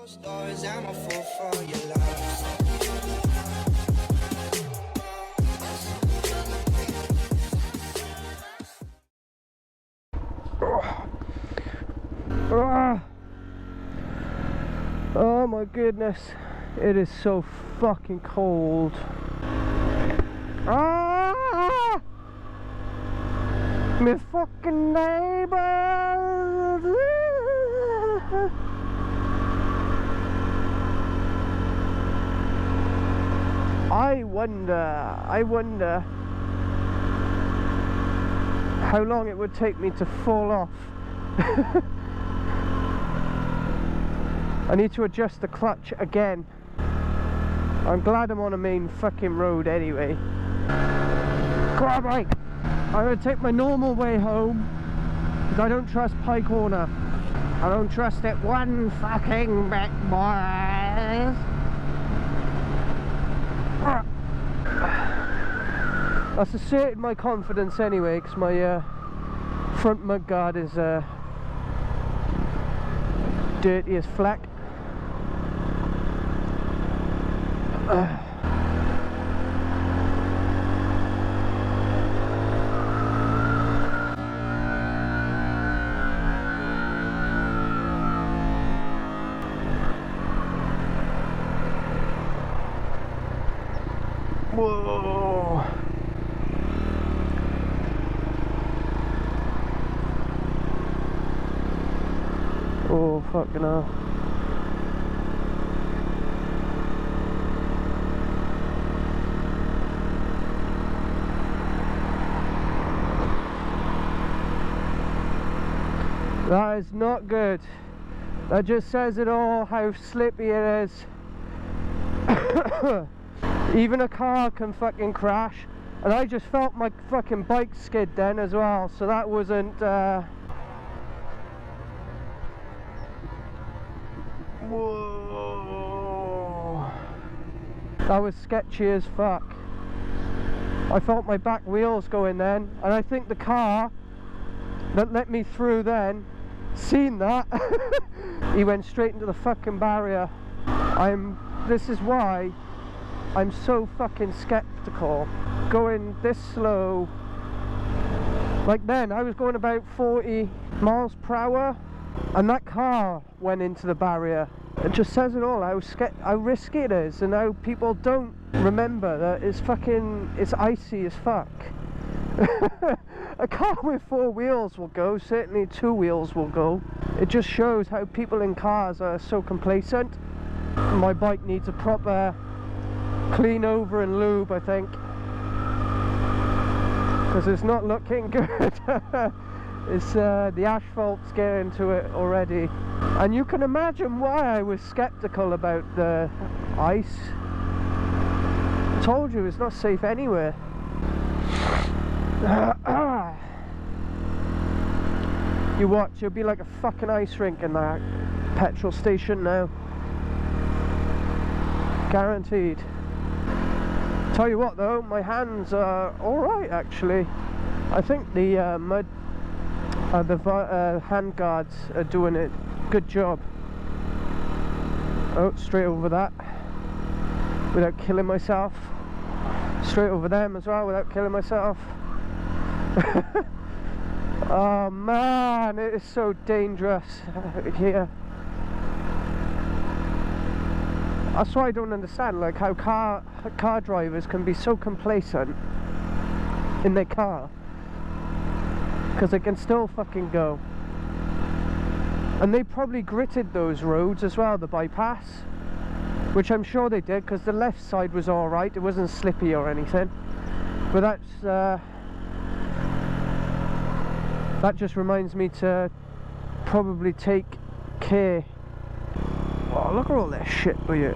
Stories, I'm a fool for your love. Oh my goodness, it is so fucking cold. Ah! My fucking neighbors! I wonder how long it would take me to fall off. I need to adjust the clutch again. I'm glad I'm on a main fucking road anyway. Come on, mate. I'm gonna take my normal way home because I don't trust Pie Corner. I don't trust it one fucking bit, boys. That's asserted my confidence anyway, because my front mudguard is dirty as fleck. Whoa! Oh, fucking hell. That is not good. That just says it all, how slippy it is. Even a car can fucking crash. And I just felt my fucking bike skid then as well, so that wasn't Whoa. That was sketchy as fuck. I felt my back wheels going then, and I think the car that let me through then seen that. He went straight into the fucking barrier. This is why I'm so fucking skeptical going this slow. Like then I was going about 40 miles per hour and that car went into the barrier. It just says it all, how risky it is, and how people don't remember that it's icy as fuck. A car with 4 wheels will go, certainly 2 wheels will go. It just shows how people in cars are so complacent. My bike needs a proper clean over and lube, I think, because it's not looking good. It's the asphalt's getting to it already, and you can imagine why I was skeptical about the ice. I told you it's not safe anywhere. You watch, you'll be like a fucking ice rink in that petrol station now, guaranteed. Tell you what though, my hands are alright actually. I think the hand guards are doing a good job. Oh, straight over that without killing myself. Straight over them as well without killing myself. Oh man, it is so dangerous here. That's why I don't understand, like, how car drivers can be so complacent in their car, because they can still fucking go. And they probably gritted those roads as well, the bypass, which I'm sure they did, because the left side was alright, it wasn't slippy or anything. But that just reminds me to probably take care. Oh, look at all this shit, will you?